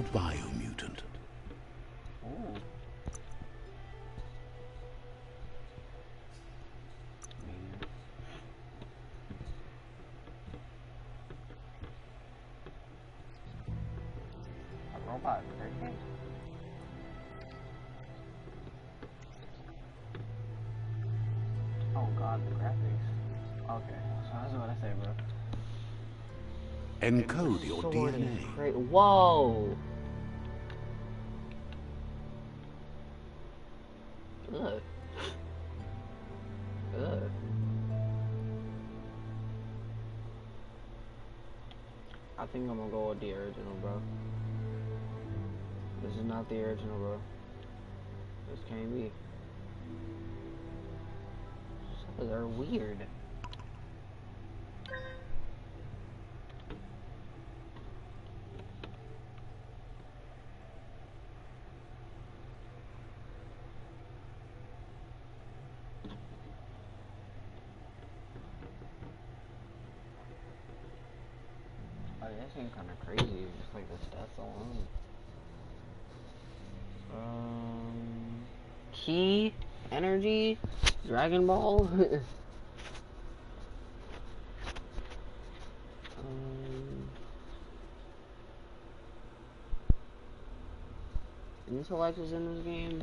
to Biomutant. Oh. A robot cricket? Oh god, the graphics. Okay, so that's what I say, bro. Encode your DNA. Whoa! Ugh. Ugh. I think I'm gonna go with the original, bro. This is not the original, bro. This can't be. They're weird. Oh, that seems kind of crazy, just like the stats alone. Key, energy, Dragon Ball. Intellect is in this game.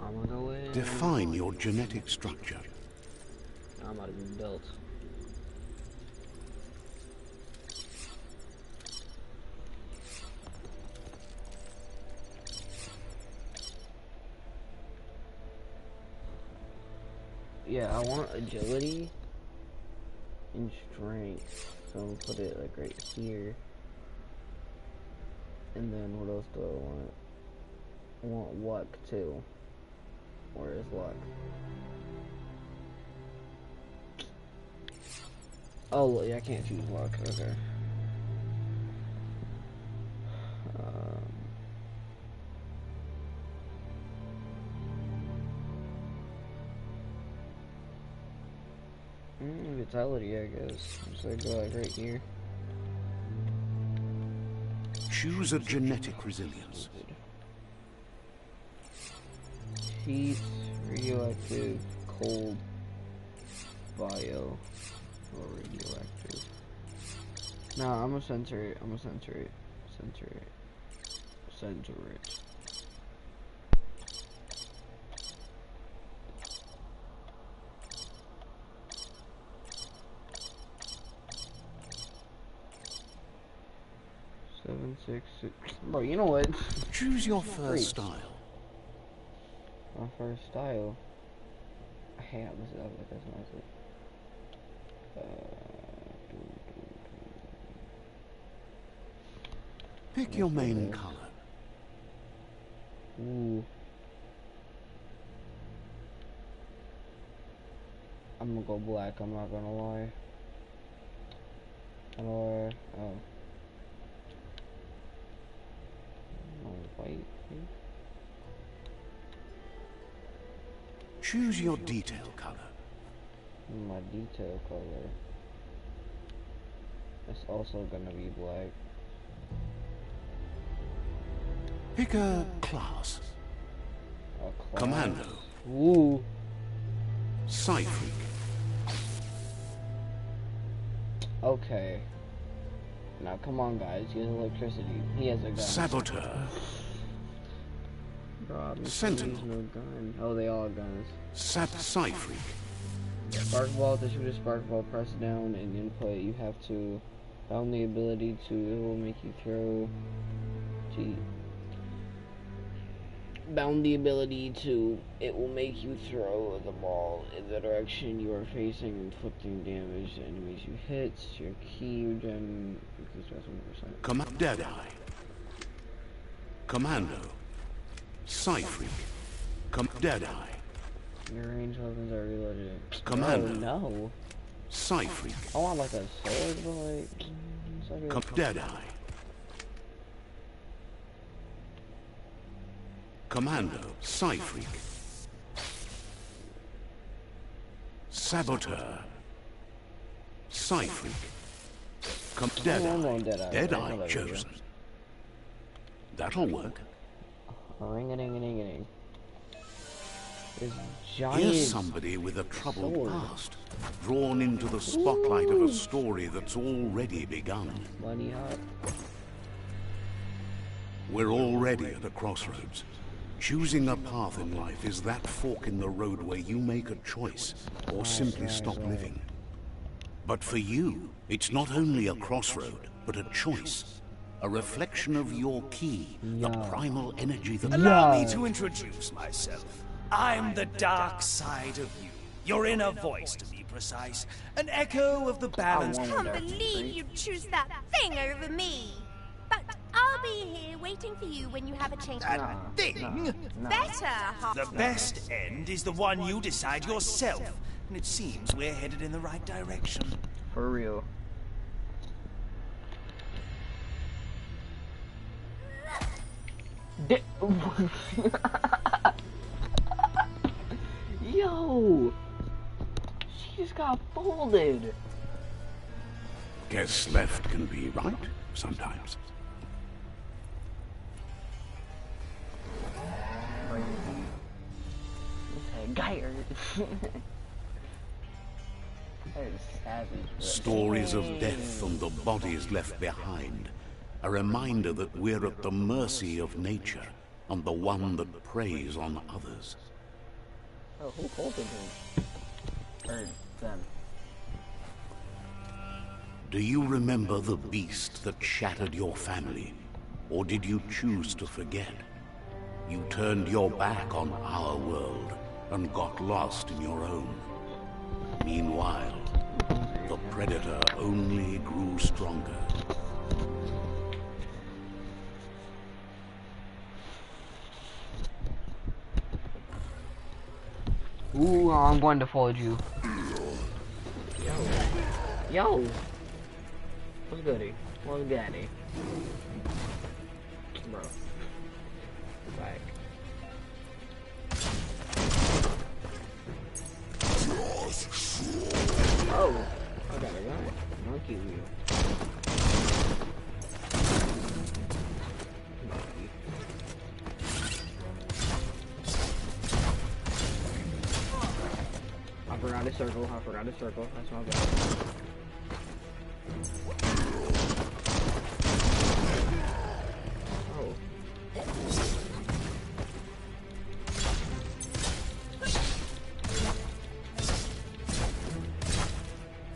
I'm gonna go in. Define your genetic structure. I'm about to be built. Yeah, I want agility and strength. So I'm gonna put it like right here. And then what else do I want? I want luck too. Where is luck? Oh, yeah, I can't choose luck. Okay. Vitality, I guess. Just like go like right here. Choose a genetic resilience. Peace, radioactive, cold, bio, or radioactive. Nah, I'm gonna censor it. I'm gonna censor it. Censor it. Censor it. Seven, six, six. Bro, you know what? Choose your first style. My first style. Hey, this is that's nicely. Pick your main color. Ooh. I'm gonna go black, I'm not gonna lie. Or, oh. No, white. Choose your detail color. My detail color. It's also gonna be black. Pick a class. A class. Commando. Ooh. Psychic. Okay. Now come on, guys. He has electricity. He has a gun. Saboteur. Bro, Sentinel. no gun. Oh, they all have guns. Psychic. Spark ball. To shoot a spark ball, press down and input. You have to found the ability to. It will make you throw. Gee. Bound the ability to. It will make you throw the ball in the direction you are facing, inflicting damage to enemies you hit. Your key regen. Deadeye. Commando. Psychic. Deadeye. Your range weapons are reloaded. Commando. Oh no. Psychic. I want like a sword, but like. Deadeye. Commando. Psychic. Saboteur. Psychic. Deadeye. Deadeye chosen. That'll work. Ring-a-ding-a-ding-a-ding. This giant Here's somebody with a troubled sword. past, drawn into the spotlight of a story that's already begun. Money up. We're already at a crossroads. Choosing a path in life is that fork in the road where you make a choice, or simply stop living. But for you, it's not only a crossroad, but a choice. A reflection of your key, the primal energy that... Allow me to introduce myself. I'm the dark side of you. Your inner voice, to be precise. An echo of the balance. I can't believe you'd choose that thing over me. But I'll be here waiting for you when you have a change. That thing? Better. The best end is the one you decide yourself. And it seems we're headed in the right direction. For real. Yo! She just got folded. Guess left can be right, sometimes. Geyer. That is savage. Stories of death and the bodies left behind. A reminder that we're at the mercy of nature and the one that preys on others. Oh, who folded him? Or them? Do you remember the beast that shattered your family? Or did you choose to forget? You turned your back on our world and got lost in your own. Meanwhile, the predator only grew stronger. Ooh, I'm going to fold you. Yo! What's goody? What's goody? Bro. Back. Oh! I got a gun. Monkey wheel. I forgot a circle. I forgot a circle. That's my bad. Oh.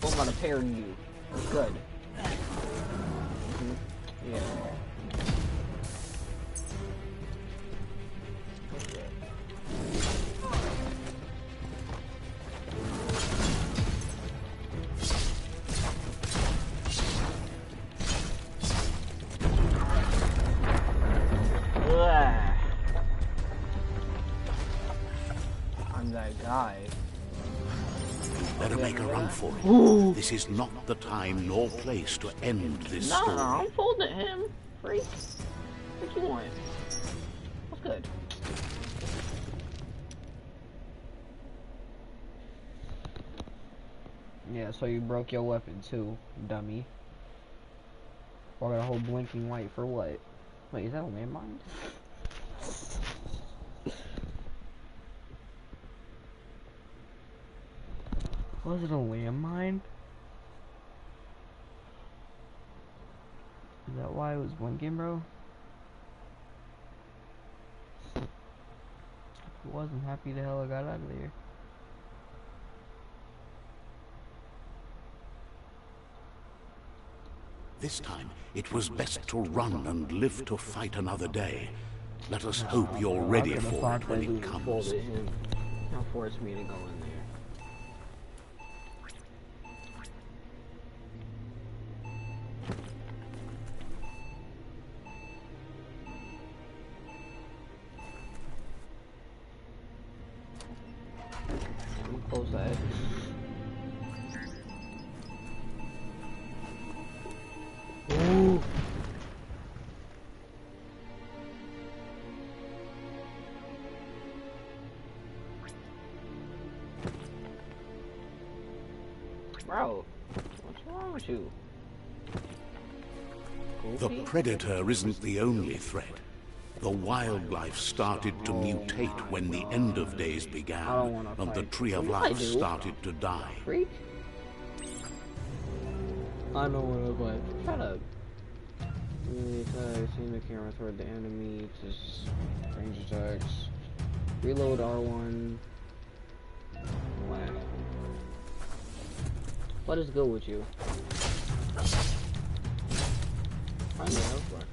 I'm gonna pair you. Good. Yeah. I'm that guy. Better make a run for it. This is not the time nor place to end this story. No, I'm folding him. Freak. What you want? What's good? Yeah, so you broke your weapon too, dummy. Or got a whole blinking light for what? Wait, is that a landmine? Was it a landmine? Is that why it was blinking, bro? If it wasn't, happy the hell I got out of there. This time, it was best to run and live to fight another day. Let us hope you're ready for it when it comes. Don't force me to go in there. Close that. Ooh. Bro, what's wrong with you? The Goofy? predator isn't the only threat. the wildlife started to mutate when the end of days began, I don't wanna and the fight. tree of What I life do? started to die. Freak? I don't wanna fight. Shut up. Seeing the camera toward the enemy, just range attacks. Reload R1. Whack. What is good with you? Find me elsewhere.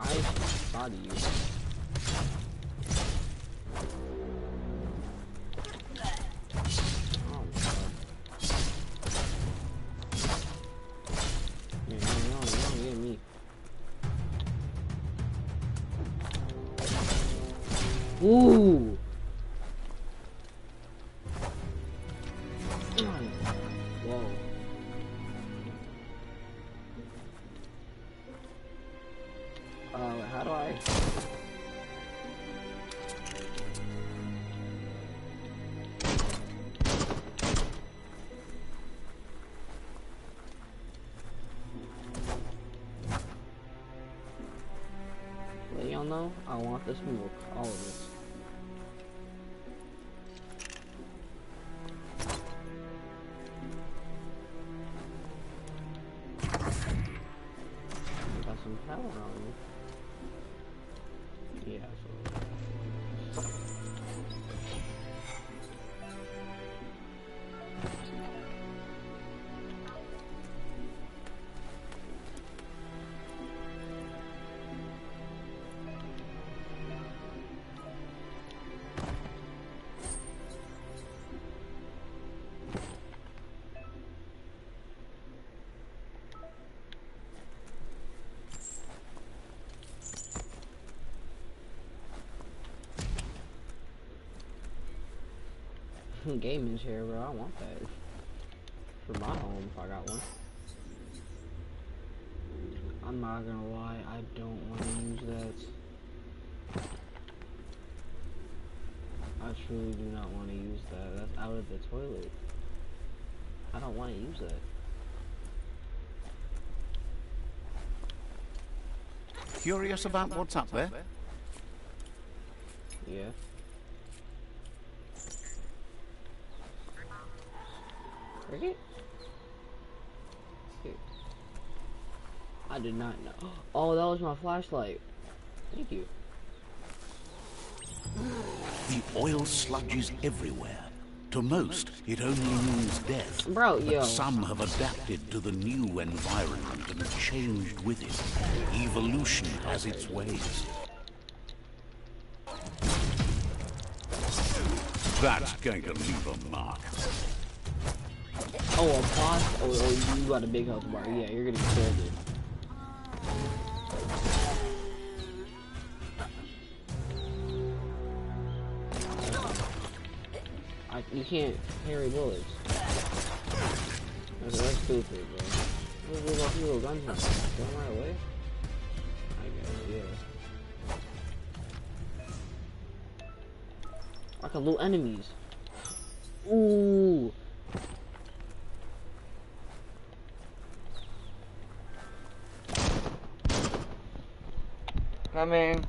I body you. Oh my god. Yeah, you get me. Ooh! Whoa. How do I? Let y'all know, I want this milk, all of it. Got some power on you. Yeah, so. Gaming chair, bro. I want that for my home if I got one. I'm not gonna lie, I don't want to use that. I truly do not want to use that. That's out of the toilet. I don't want to use that. Curious about what's up there? Yeah. Cricket? Here. I did not know. Oh, that was my flashlight. Thank you. The oil sludge is everywhere. To most, it only means death. Bro, but yo. some have adapted to the new environment and changed with it. Evolution has its ways. That's going to leave a mark. Oh, a boss? Oh, you got a big health bar. Yeah, you're getting killed. You can't parry bullets. That's stupid, bro. What about people with guns now? Go right away? I guess, yeah. I can loot enemies. Ooh. Coming.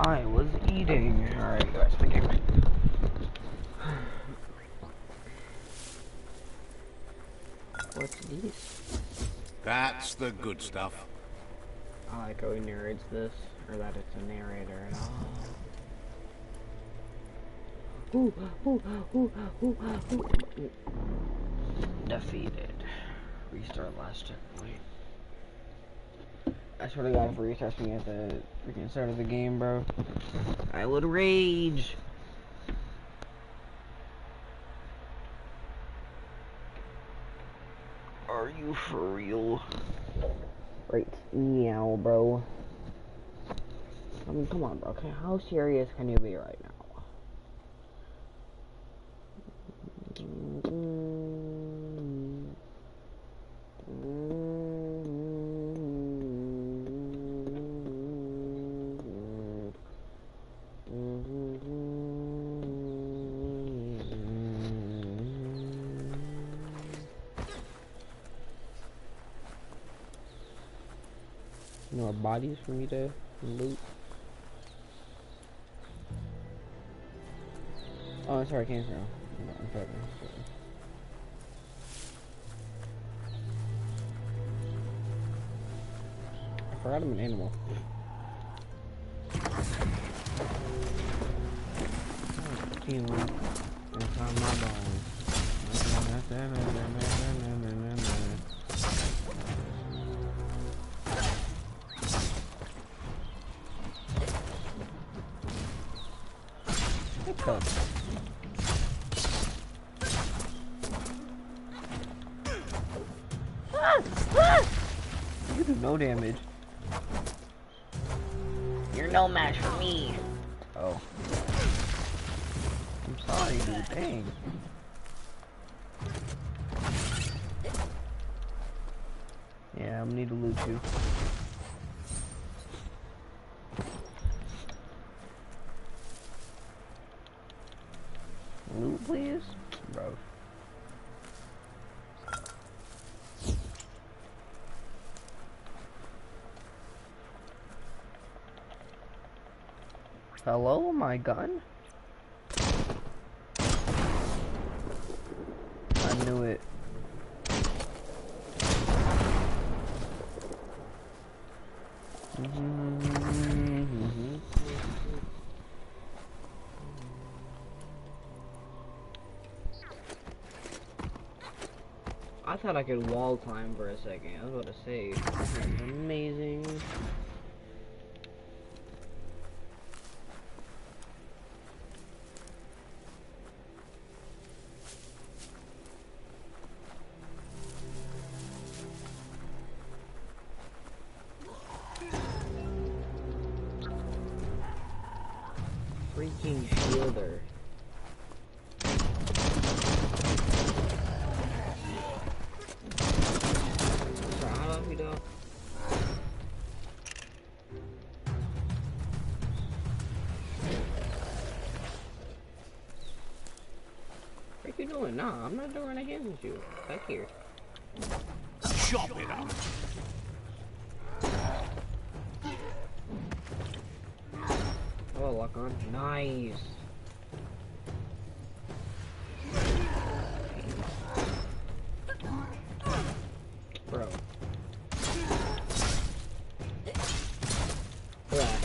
I was eating. Alright, guys, the game. What's this? That's the good stuff. I like how he narrates this, or that it's a narrator and all. Ooh, ooh, ooh, ooh, ooh. Defeated. Restart last checkpoint. I swear to God, if it restarts me at the freaking start of the game, bro, I would rage. Are you for real? Right, meow, bro. I mean, come on, bro. Okay, how serious can you be right now? No more bodies for me to loot. Oh, that's where I came from. I'm sorry. I forgot I'm an animal. It's on my bones. You do no damage. You're no match for me. Oh. I'm sorry, dude. Dang. Yeah, I'm gonna need to loot you. Loot, please? Bro. Hello, my gun? I knew it. I thought I could wall climb for a second. I was about to say, this is amazing. Freaking shielder. Sorry, how do we do? What are you doing? Nah, I'm not doing against you. Back here. Chop it up. Oh, lock on. Nice. Bro. Yeah.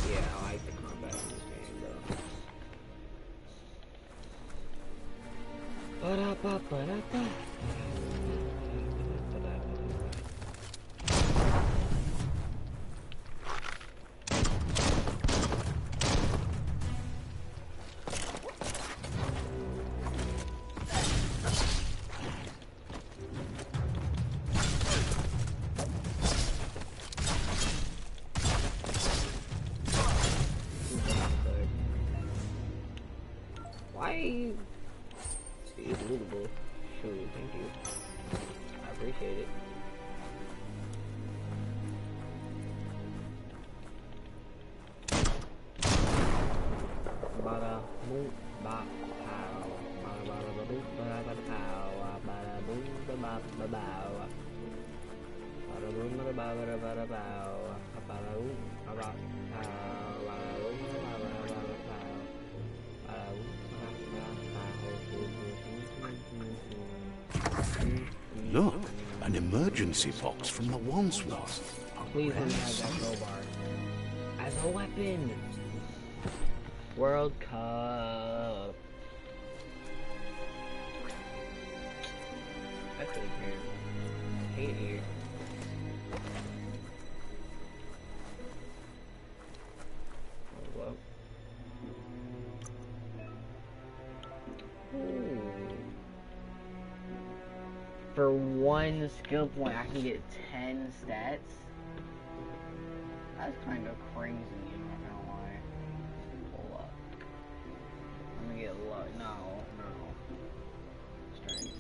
Yeah, I like the combat in this game, bro. Ba-da-ba-ba-da-ba. Why? It's lootable. Shoot, thank you. I appreciate it. Bada boom ba pow. Bada boom ba ba pow. Bada boom ba ba ba bow. Look, an emergency box from the Wandsworth. Please let me have that crowbar. As a weapon! World Cup. That's really weird. I hate it here. Hold up. Ooh. For one skill point, I can get 10 stats. That's kind of crazy, I'm not gonna lie. Hold up. Let me get luck. No. Strength.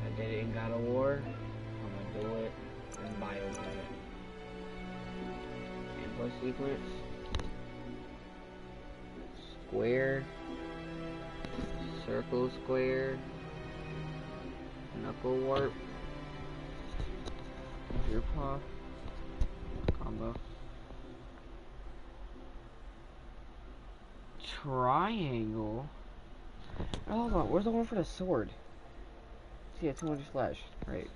I did it in God of War. I'm gonna do it in Biomutant. Input sequence. Square. Circle, square. Knuckle warp. Your paw. Combo. Triangle. Oh, hold on. Where's the one for the sword? See, it's 200 slash. Right.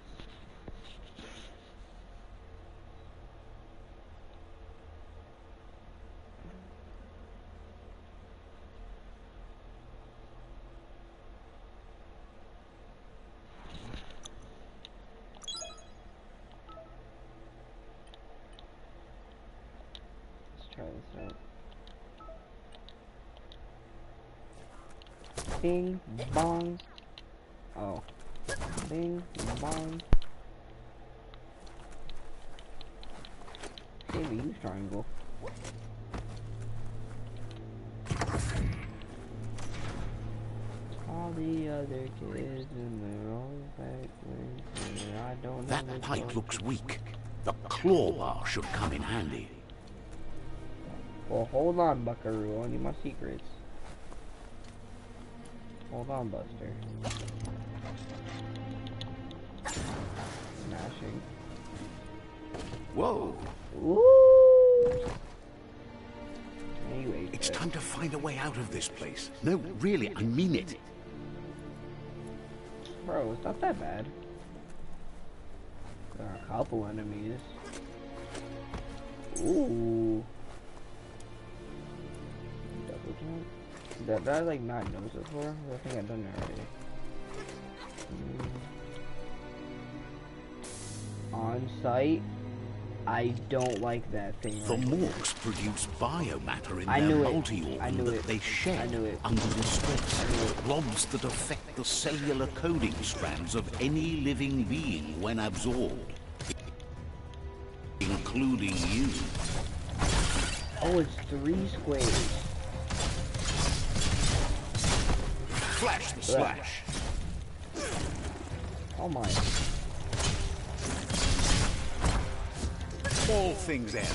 Try this out. Bing, bong. Oh. Bing, bong. Maybe use triangle. All the other kids and they're all back when I don't know. That pipe looks weak. The claw bar should come in handy. Well, hold on, Buckaroo. I need my secrets. Hold on, Buster. Smashing. Whoa! Ooh! Anyway, It's time to find a way out of this place. No, really, I mean it. bro, it's not that bad. There are a couple enemies. Ooh. Double jump. Did I like not notice it before? I think I've done that already. On site. I don't like that thing. The right morgues produce biomatter in I their knew it. multi-organ I knew that it. they I shed knew it. under distress. Blobs that affect the cellular coding strands of any living being when absorbed. Including you. Oh, it's 3 squares. Flash the slash. Oh my. All things end.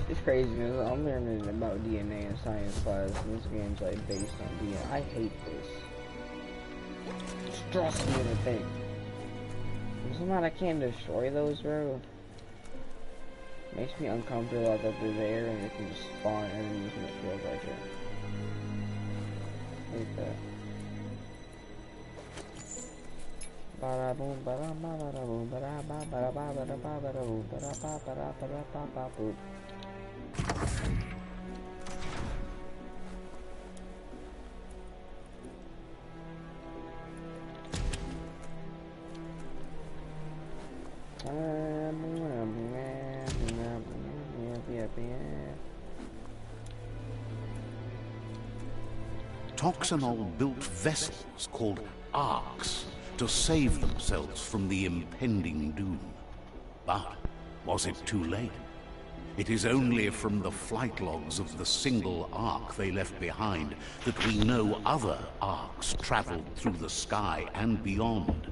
It's crazy, man. I'm learning about DNA in science class, and this game's like based on DNA. I hate this. It stresses me to think. Somehow I can't destroy those, bro. Makes me uncomfortable that they're there and they can just spawn enemies when it feels like it. Hate that. Bada boom, bada bada boom, bada ba bada ba bada ba bada boom, bada ba bada bada ba ba boom. Toxanol built vessels called arcs to save themselves from the impending doom. But was it too late? It is only from the flight logs of the single arc they left behind that we know other arcs traveled through the sky and beyond.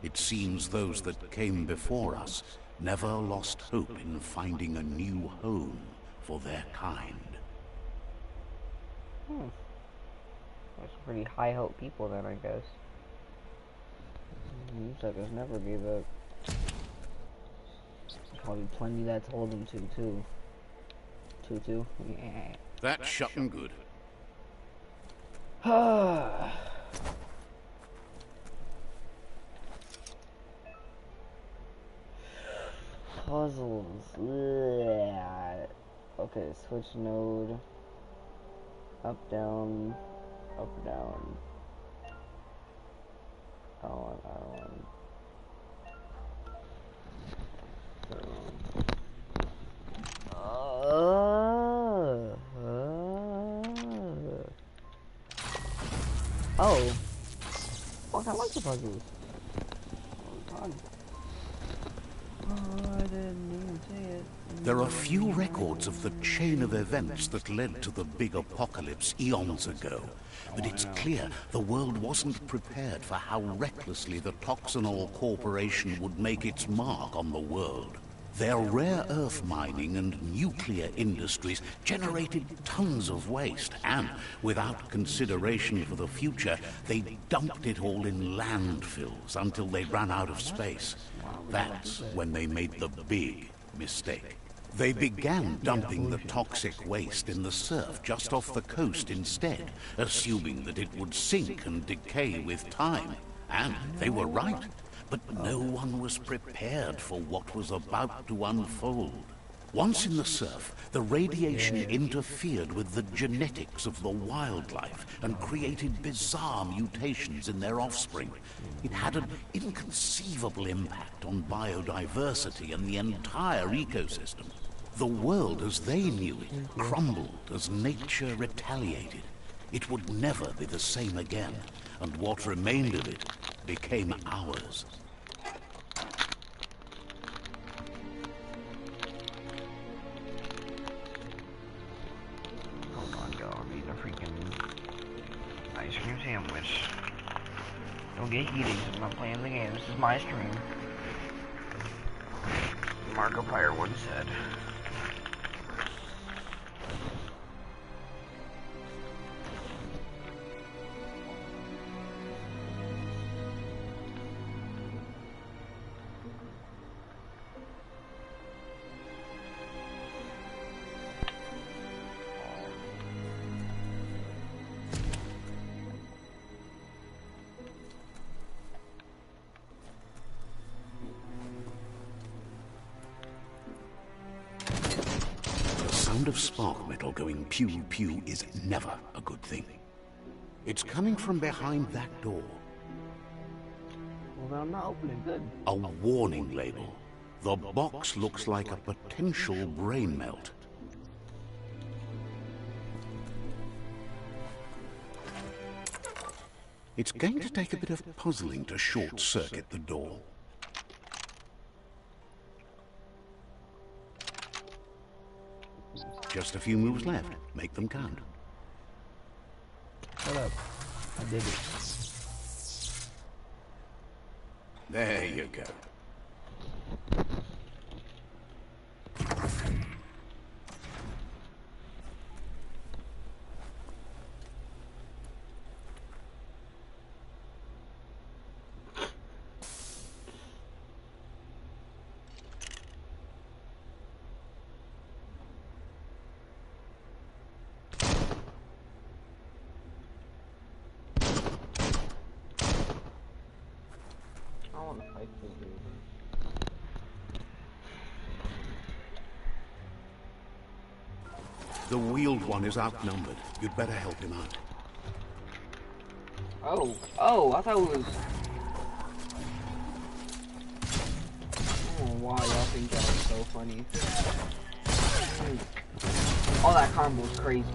It seems those that came before us never lost hope in finding a new home for their kind. That's pretty high hope people then, I guess. Suckers never gave up. Probably plenty that told him to, too. Two. Yeah. That's shutting good. Puzzles. Ugh. Okay, switch node. Up, down. Up, down. R1. Oh. Fuck, I like the puzzles. Oh, God. Oh, I didn't even see it. There are few records of the chain of events that led to the big apocalypse eons ago, but it's clear the world wasn't prepared for how recklessly the Toxanol Corporation would make its mark on the world. Their rare earth mining and nuclear industries generated tons of waste, and without consideration for the future, they dumped it all in landfills until they ran out of space. That's when they made the big mistake. They began dumping the toxic waste in the surf just off the coast instead, assuming that it would sink and decay with time. And they were right. But no one was prepared for what was about to unfold. Once in the surf, the radiation interfered with the genetics of the wildlife and created bizarre mutations in their offspring. It had an inconceivable impact on biodiversity and the entire ecosystem. The world as they knew it crumbled as nature retaliated. It would never be the same again, and what remained of it became ours. Ice cream sandwich. Don't get heated, I'm not playing the game. This is my stream. Markiplier once said. The sound of spark metal going pew-pew is never a good thing. It's coming from behind that door. Well, I'm not opening good. A warning label. The box looks like a potential brain melt. It's going to take a bit of puzzling to short-circuit the door. Just a few moves left. Make them count. Shut up. I did it. There you go. The wheeled one is outnumbered. You'd better help him out. Oh, I thought it was... I don't know why y'all think that was so funny. All that combo was crazy.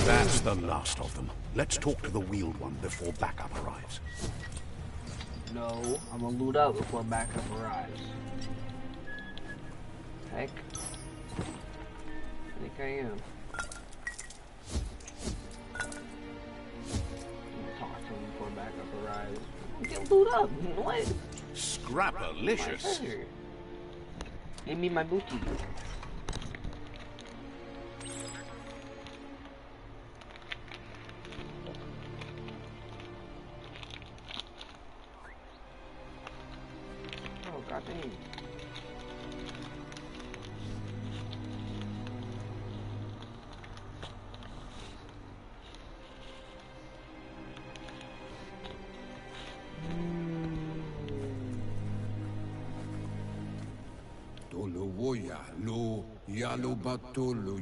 That's the last of them. Let's talk to the wheeled one before backup arrives. No, I'm gonna loot up before backup arrives. Heck. I think I am. Talk to him before backup arrives. Get loot up. What? Scrapalicious. Give me my booty. Oh god dang.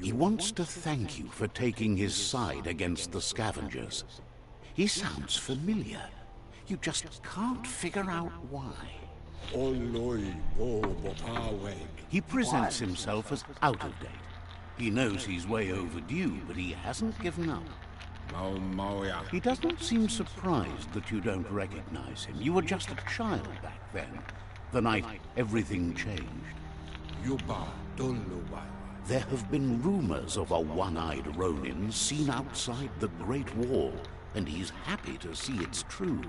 He wants to thank you for taking his side against the scavengers. He sounds familiar. You just can't figure out why. He presents himself as out of date. He knows he's way overdue, but he hasn't given up. He doesn't seem surprised that you don't recognize him. You were just a child back then, the night everything changed. There have been rumors of a one-eyed Ronin seen outside the Great Wall, and he's happy to see it's true.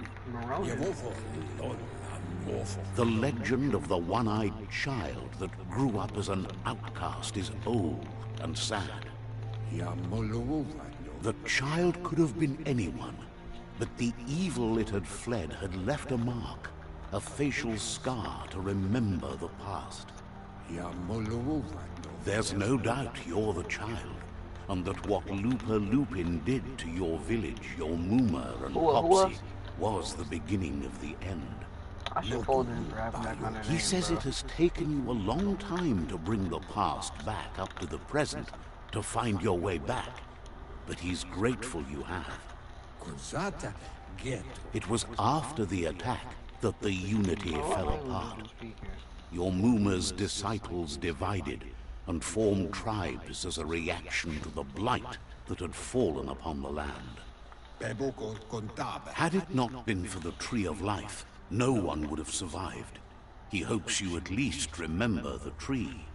The legend of the one-eyed child that grew up as an outcast is old and sad. The child could have been anyone, but the evil it had fled had left a mark, a facial scar to remember the past. There's no doubt you're the child, and that what Lupa Lupin did to your village, your Muma and Popsy, was the beginning of the end. I should fold his grab back on He says it has taken you a long time to bring the past back up to the present, to find your way back, but he's grateful you have. It was after the attack that the unity fell apart. Your Muma's disciples divided and formed tribes as a reaction to the blight that had fallen upon the land. Had it not been for the Tree of Life, no one would have survived. He hopes you at least remember the tree.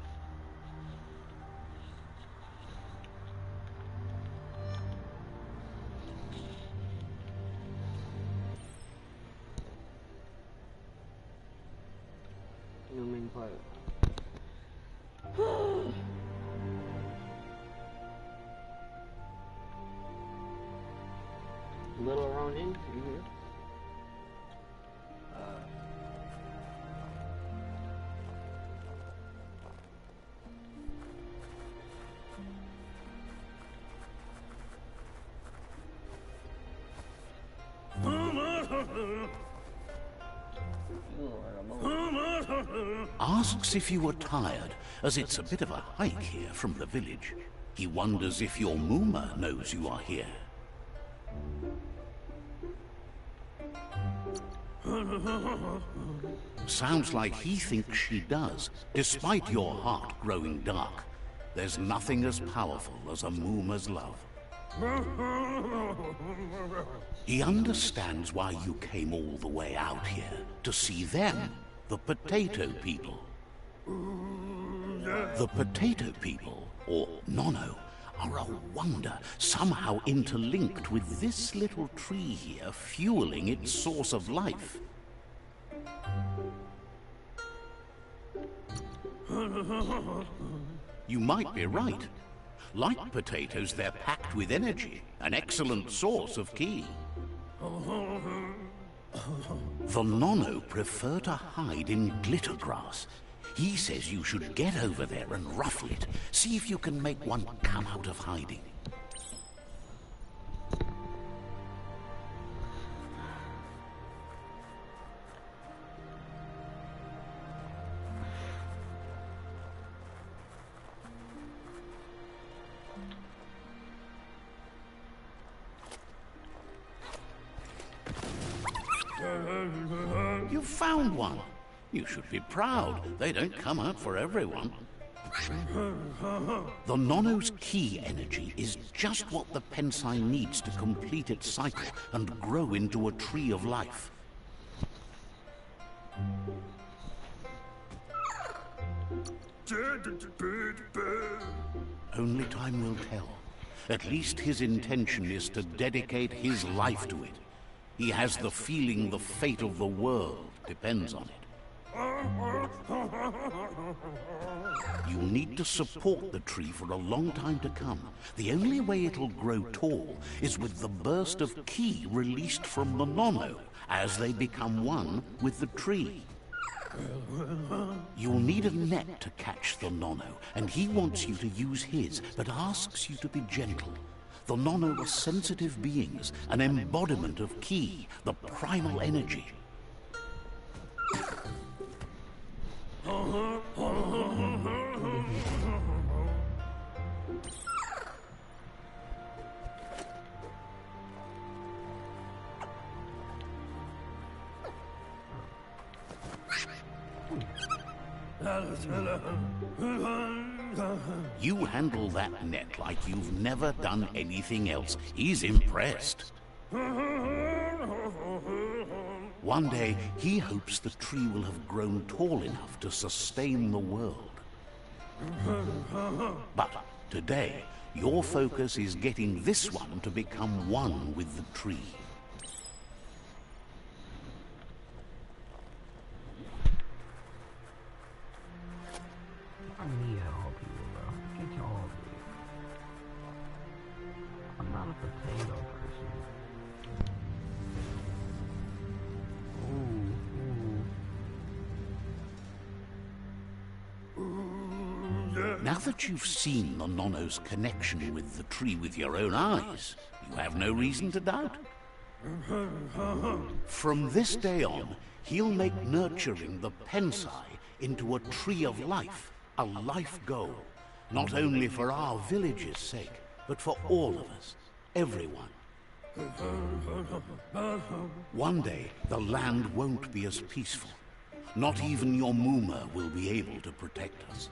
Your main part. Little Ronin, you here? Asks if you were tired, as it's a bit of a hike here from the village. He wonders if your Muma knows you are here. Sounds like he thinks she does, despite your heart growing dark. There's nothing as powerful as a Muma's love. He understands why you came all the way out here, to see them, the Potato People. The Potato People, or Nono, are a wonder, somehow interlinked with this little tree here, fueling its source of life. You might be right. Like potatoes, they're packed with energy, an excellent source of ki. The Nono prefer to hide in glitter grass. He says you should get over there and ruffle it. See if you can make one come out of hiding. You found one. You should be proud. They don't come out for everyone. The Nono's ki energy is just what the Pensai needs to complete its cycle and grow into a tree of life. Only time will tell. At least his intention is to dedicate his life to it. He has the feeling the fate of the world depends on it. You need to support the tree for a long time to come. The only way it'll grow tall is with the burst of ki released from the nono as they become one with the tree. You'll need a net to catch the nono, and he wants you to use his, but asks you to be gentle. The nono are sensitive beings, an embodiment of ki, the primal energy. You handle that net like you've never done anything else. He's impressed. One day, he hopes the tree will have grown tall enough to sustain the world. But today, your focus is getting this one to become one with the tree. I need help, people, bro. Get your help, dude. I'm not a potato person. Now that you've seen the nono's connection with the tree with your own eyes, you have no reason to doubt. From this day on, he'll make nurturing the Pensai into a tree of life, a life goal, not only for our village's sake, but for all of us, everyone. One day, the land won't be as peaceful. Not even your Muma will be able to protect us.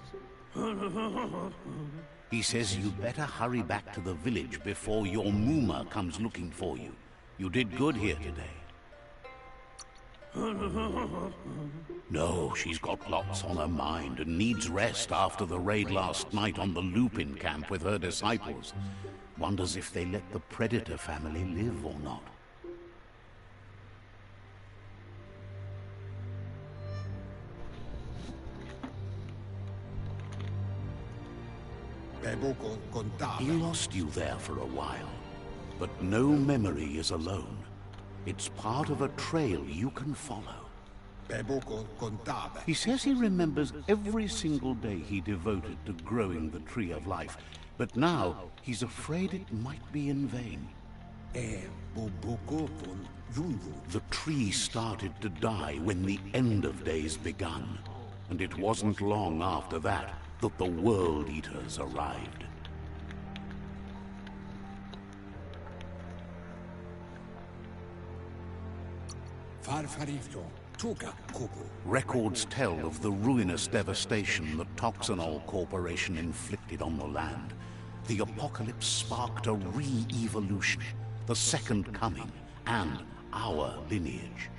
He says you'd better hurry back to the village before your Muma comes looking for you. You did good here today. No, she's got lots on her mind and needs rest after the raid last night on the Lupin camp with her disciples. Wonders if they let the Predator family live or not. He lost you there for a while, but no memory is alone. It's part of a trail you can follow. He says he remembers every single day he devoted to growing the Tree of Life, but now he's afraid it might be in vain. The tree started to die when the end of days begun, and it wasn't long after that that the World Eaters arrived. Records tell of the ruinous devastation the Toxanol Corporation inflicted on the land. The apocalypse sparked a re-evolution, the Second Coming, and our lineage.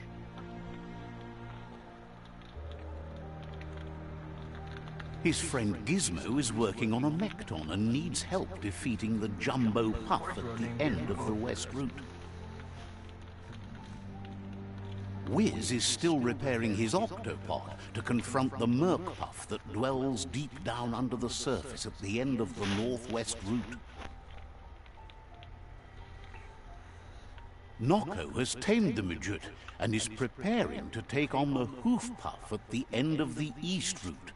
His friend Gizmo is working on a Mekton and needs help defeating the Jumbo Puff at the end of the West Route. Wiz is still repairing his octopod to confront the Merc Puff that dwells deep down under the surface at the end of the Northwest Route. Noko has tamed the Midget and is preparing to take on the Hoof Puff at the end of the East Route.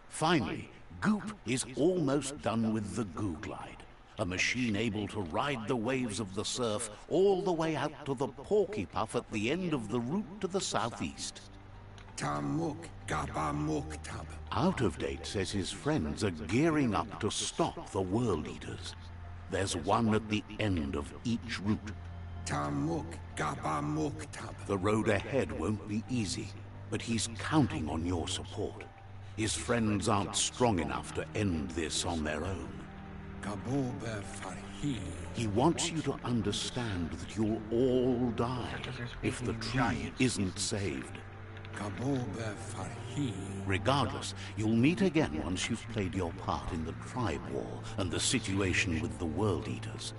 Finally, Goop is almost done with the Goo Glide, a machine able to ride the waves of the surf all the way out to the Porky Puff at the end of the route to the southeast. Out of Date says his friends are gearing up to stop the World Eaters. There's one at the end of each route. The road ahead won't be easy, but he's counting on your support. His friends aren't strong enough to end this on their own. He wants you to understand that you'll all die if the tree isn't saved. Regardless, you'll meet again once you've played your part in the tribe war and the situation with the World Eaters.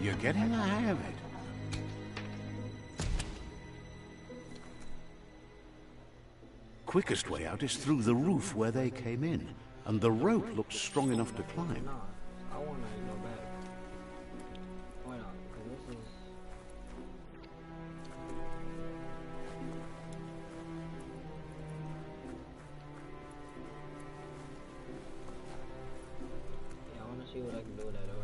You're getting the hang of it. Quickest way out is through the roof where they came in, and the rope looks strong enough to climb. No, I want to go back. Why not? Because this is... Yeah, I want to see what I can do with that door.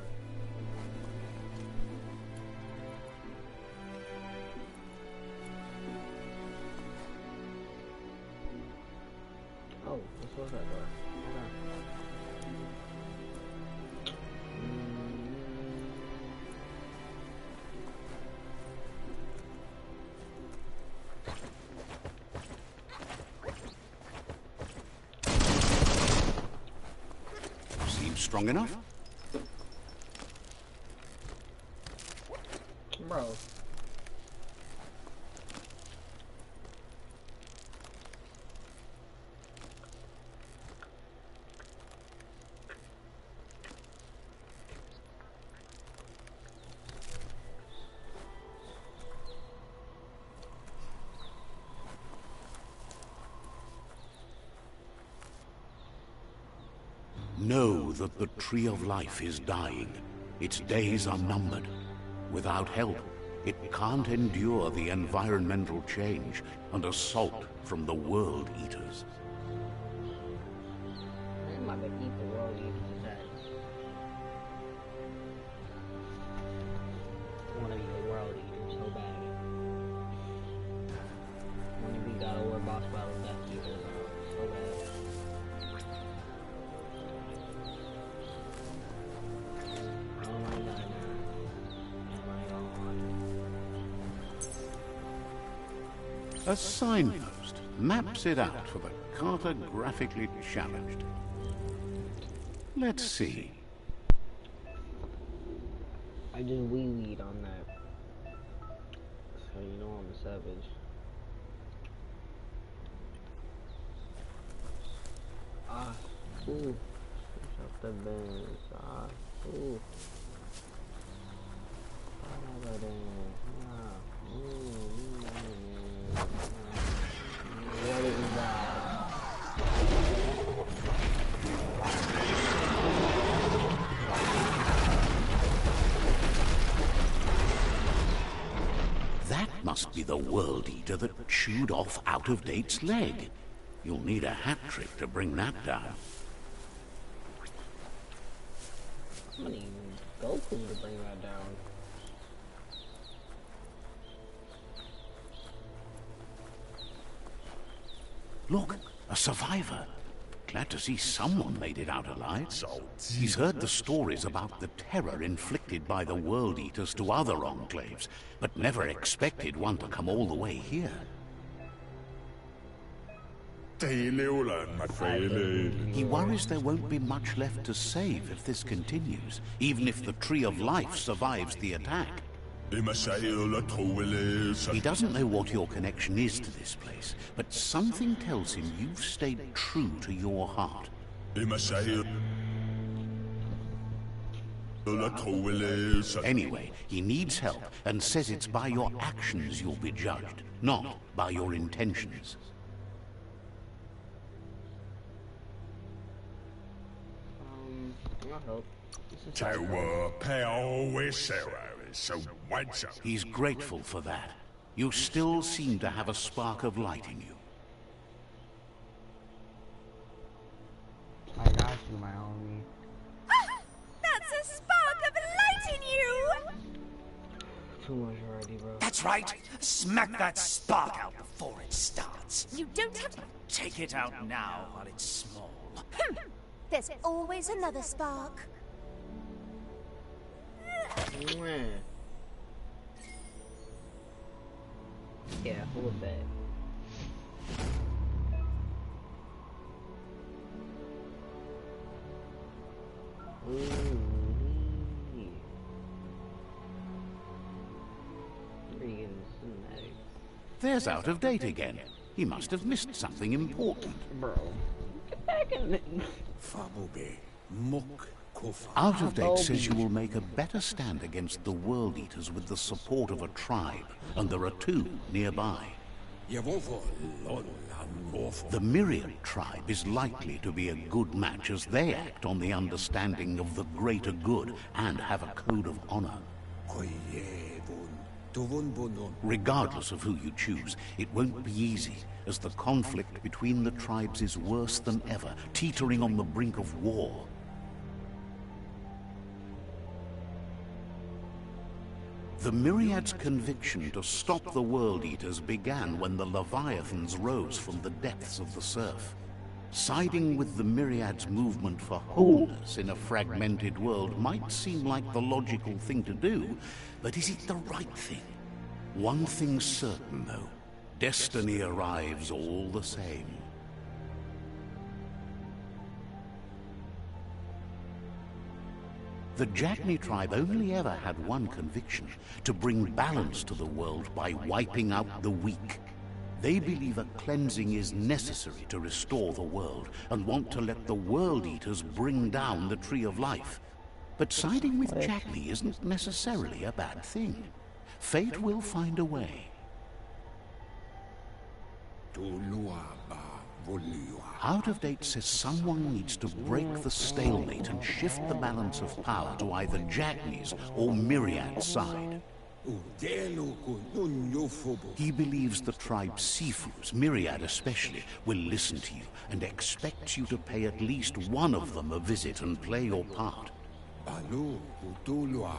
Oh, this was that door. Seems strong enough? Bro. Know that the Tree of Life is dying. Its days are numbered. Without help, it can't endure the environmental change and assault from the World Eaters. I'm about to eat the world eaters today. I want to be the world eater so bad. I want to be God of War boss battle death eater so bad. Oh my god, A signpost maps it out for the cartographically challenged. Let's see. I just wee-weed on that. So you know I'm a savage. Ah, ooh. Shut the bench. Ah, ooh. What is that? That must be the World Eater that chewed off Out-of-Date's leg. You'll need a hat trick to bring that down. I'm gonna need Goku to bring that down. Look, a survivor. Glad to see someone made it out alive. He's heard the stories about the terror inflicted by the World Eaters to other enclaves, but never expected one to come all the way here. He worries there won't be much left to save if this continues, even if the Tree of Life survives the attack. He doesn't know what your connection is to this place, but something tells him you've stayed true to your heart. Anyway, he needs help and says it's by your actions you'll be judged, not by your intentions. I hope. He's grateful for that. You still seem to have a spark of light in you. I got you, my homie. That's a spark of light in you! Too much already, bro. That's right. Smack that spark out before it starts. You don't have to... Take it out now while it's small. There's always another spark. Mwah. Yeah, full of that. There's Out of Date again. He must have missed something important. Bro, get back in it. Out of Date says you will make a better stand against the World Eaters with the support of a tribe, and there are two nearby. The Myriad tribe is likely to be a good match as they act on the understanding of the greater good and have a code of honor. Regardless of who you choose, it won't be easy, as the conflict between the tribes is worse than ever, teetering on the brink of war. The Myriad's conviction to stop the World Eaters began when the Leviathans rose from the depths of the surf. Siding with the Myriad's movement for wholeness in a fragmented world might seem like the logical thing to do, but is it the right thing? One thing's certain, though. Destiny arrives all the same. The Jagni tribe only ever had one conviction: to bring balance to the world by wiping out the weak. They believe a cleansing is necessary to restore the world, and want to let the World Eaters bring down the Tree of Life. But siding with Jagni isn't necessarily a bad thing. Fate will find a way. Out of Date says someone needs to break the stalemate and shift the balance of power to either Jagni's or Myriad's side. He believes the tribe Sifus, Myriad especially, will listen to you and expects you to pay at least one of them a visit and play your part.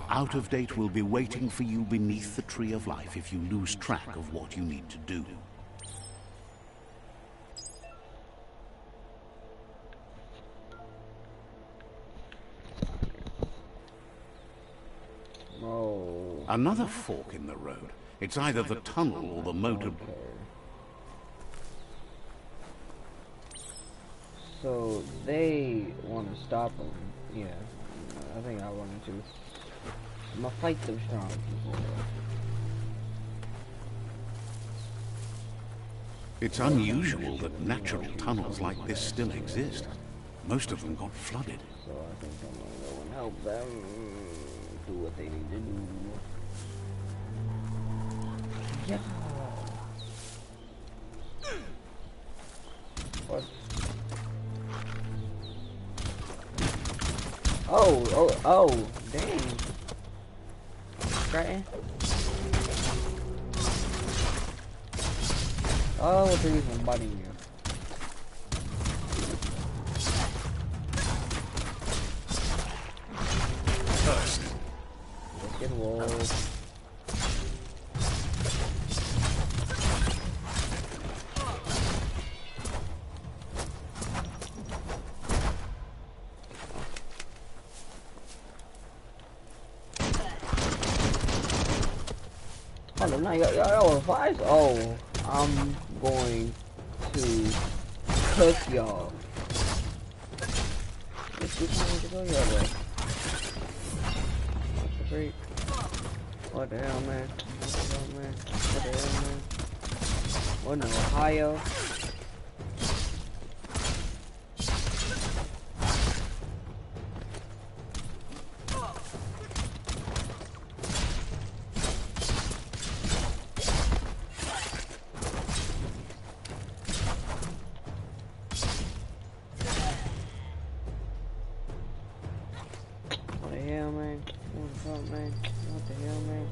Out of Date will be waiting for you beneath the Tree of Life if you lose track of what you need to do. Oh. Another fork in the road. It's either the tunnel or the motor... So, they want to stop him. Yeah. I think I wanted to. I'm gonna fight them strong people. It's unusual that natural tunnels like this still exist. Most of them got flooded. So I think I'm gonna go and help them do what they need to do. Yeah. What? Oh, dang. Right. Oh, what's the reason I'm biting you? First. Let's get rolled. Oh, no, y'all advise? Oh, I'm going to cook y'all. It's time to go your way. What's the freak? What the hell, man? What the hell, man? What the hell, man? What in Ohio? What the hell, man? What the fuck, man? What the hell, man?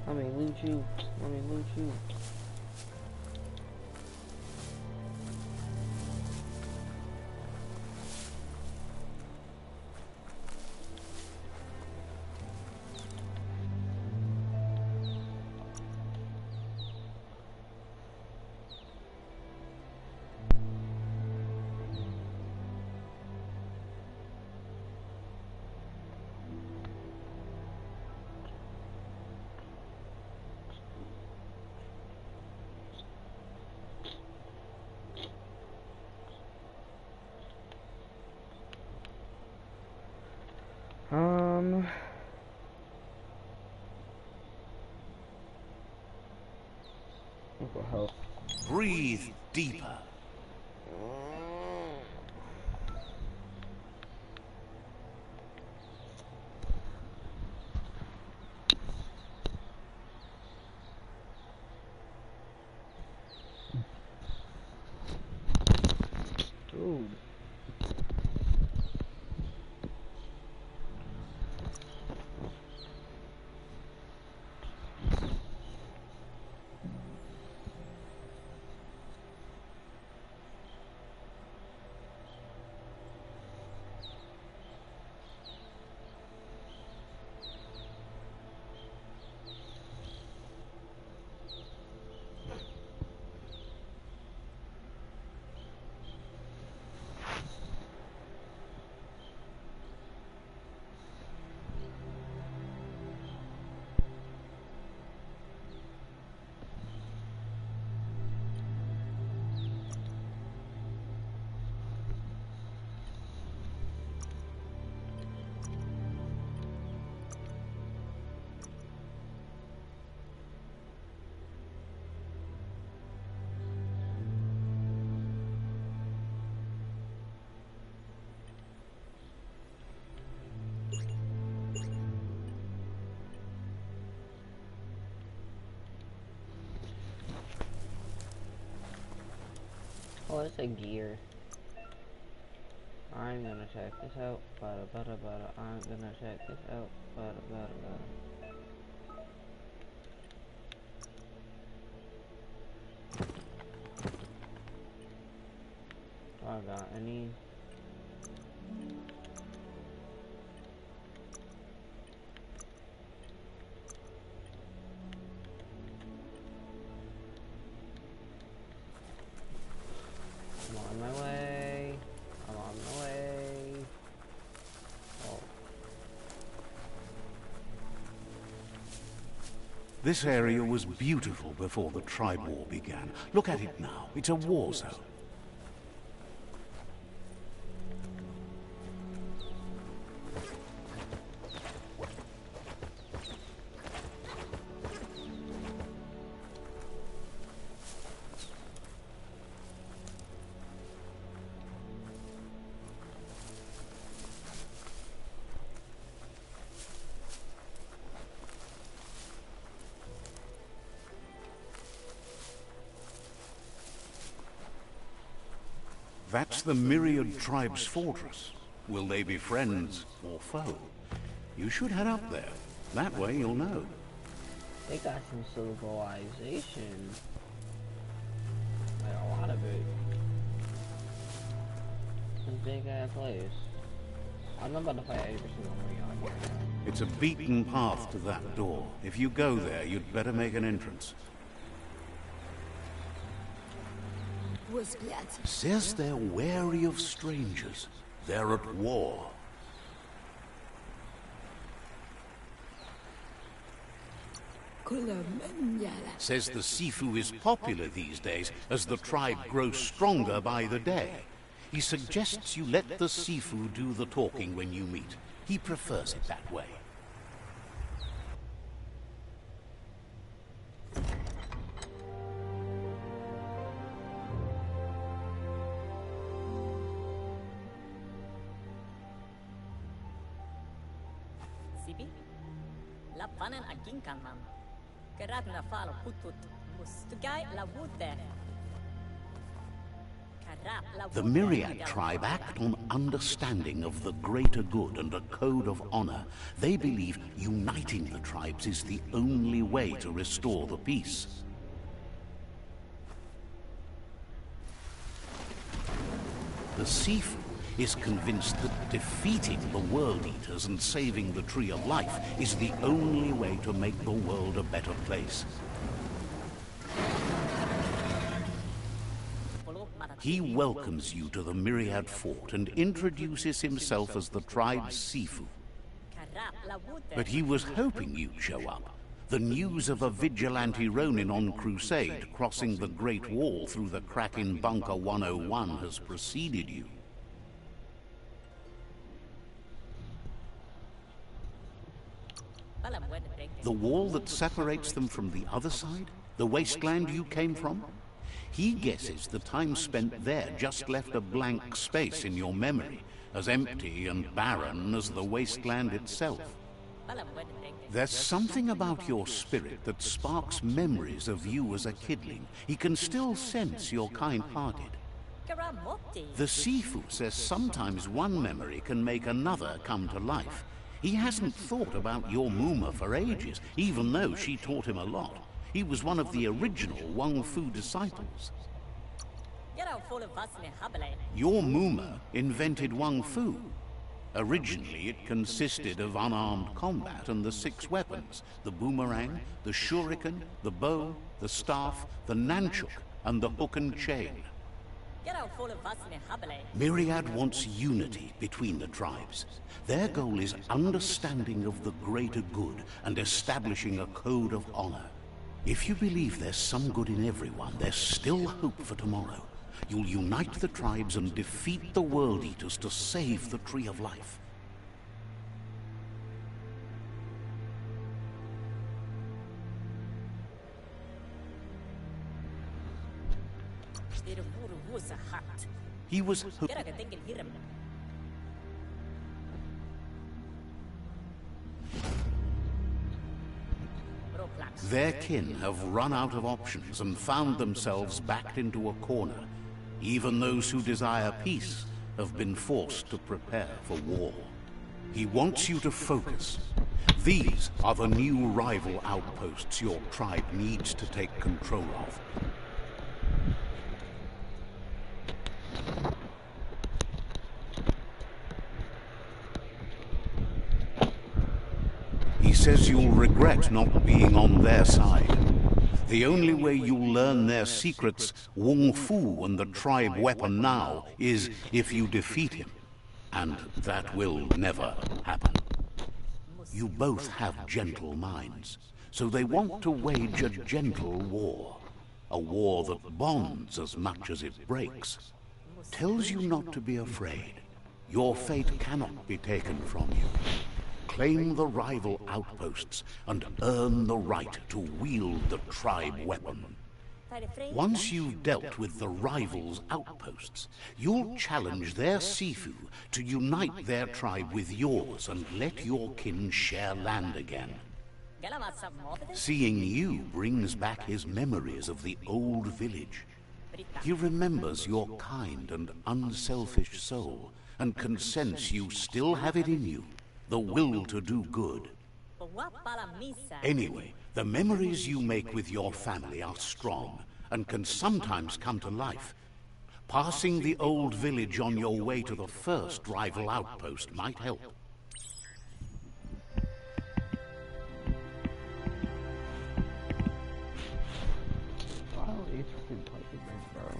Let me loot you. Let me loot you. Mental health. Breathe deeper. Dude. Oh, it's a gear. I'm gonna check this out. I'm gonna check this out. Do I got any? I'm on my way. I'm on my way. Oh. This area was beautiful before the tribe war began. Look at it now. It's a war zone. That's the Myriad Tribe's fortress. Will they be friends or foe? You should head up there. That way you'll know. They got some civilization. Like a lot of it. It's a big ass place. I'm not about to fight every single one of y'all. It's a beaten path to that door. If you go there, you'd better make an entrance. Says they're wary of strangers. They're at war. Says the Sifu is popular these days as the tribe grows stronger by the day. He suggests you let the Sifu do the talking when you meet. He prefers it that way. Sibi? Lapanan aging kanan. Kerat na falo putut. Mustugay la wute. The Myriad tribe act on understanding of the greater good and a code of honor. They believe uniting the tribes is the only way to restore the peace. The Sifu is convinced that defeating the World Eaters and saving the Tree of Life is the only way to make the world a better place. He welcomes you to the Myriad Fort and introduces himself as the tribe's Sifu. But he was hoping you'd show up. The news of a vigilante Ronin on crusade crossing the Great Wall through the crack in Bunker 101 has preceded you. The wall that separates them from the other side? The wasteland you came from? He guesses the time spent there just left a blank space in your memory, as empty and barren as the wasteland itself. There's something about your spirit that sparks memories of you as a kidling. He can still sense you're kind-hearted. The Sifu says sometimes one memory can make another come to life. He hasn't thought about your Muma for ages, even though she taught him a lot. He was one of the original Wang Fu disciples. Your Muma invented Wang Fu. Originally, it consisted of unarmed combat and the 6 weapons: the boomerang, the shuriken, the bow, the staff, the nunchuk, and the hook and chain. Myriad wants unity between the tribes. Their goal is understanding of the greater good and establishing a code of honor. If you believe there's some good in everyone, there's still hope for tomorrow. You'll unite the tribes and defeat the World Eaters to save the Tree of Life. He was Their kin have run out of options and found themselves backed into a corner. Even those who desire peace have been forced to prepare for war. He wants you to focus. These are the new rival outposts your tribe needs to take control of. He says you'll regret not being on their side. The only way you'll learn their secrets, Wung Fu and the tribe weapon now, is if you defeat him. And that will never happen. You both have gentle minds, so they want to wage a gentle war. A war that bonds as much as it breaks. Tells you not to be afraid. Your fate cannot be taken from you. Claim the rival outposts and earn the right to wield the tribe weapon. Once you've dealt with the rivals' outposts, you'll challenge their Sifu to unite their tribe with yours and let your kin share land again. Seeing you brings back his memories of the old village. He remembers your kind and unselfish soul and can sense you still have it in you. The will to do good. Anyway, the memories you make with your family are strong and can sometimes come to life. Passing the old village on your way to the first rival outpost might help. Wow, it's freaking fucking big, bro.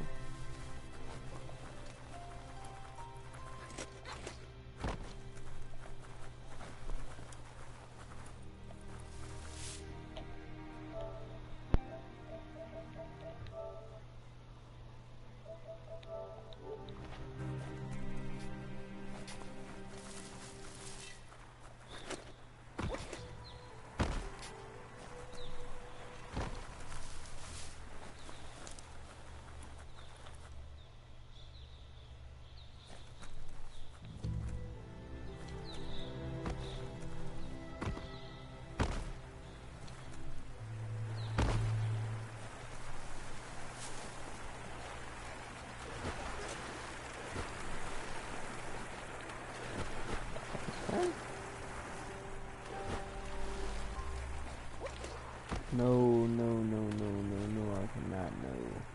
No, no, no, no, no, no, I cannot, no.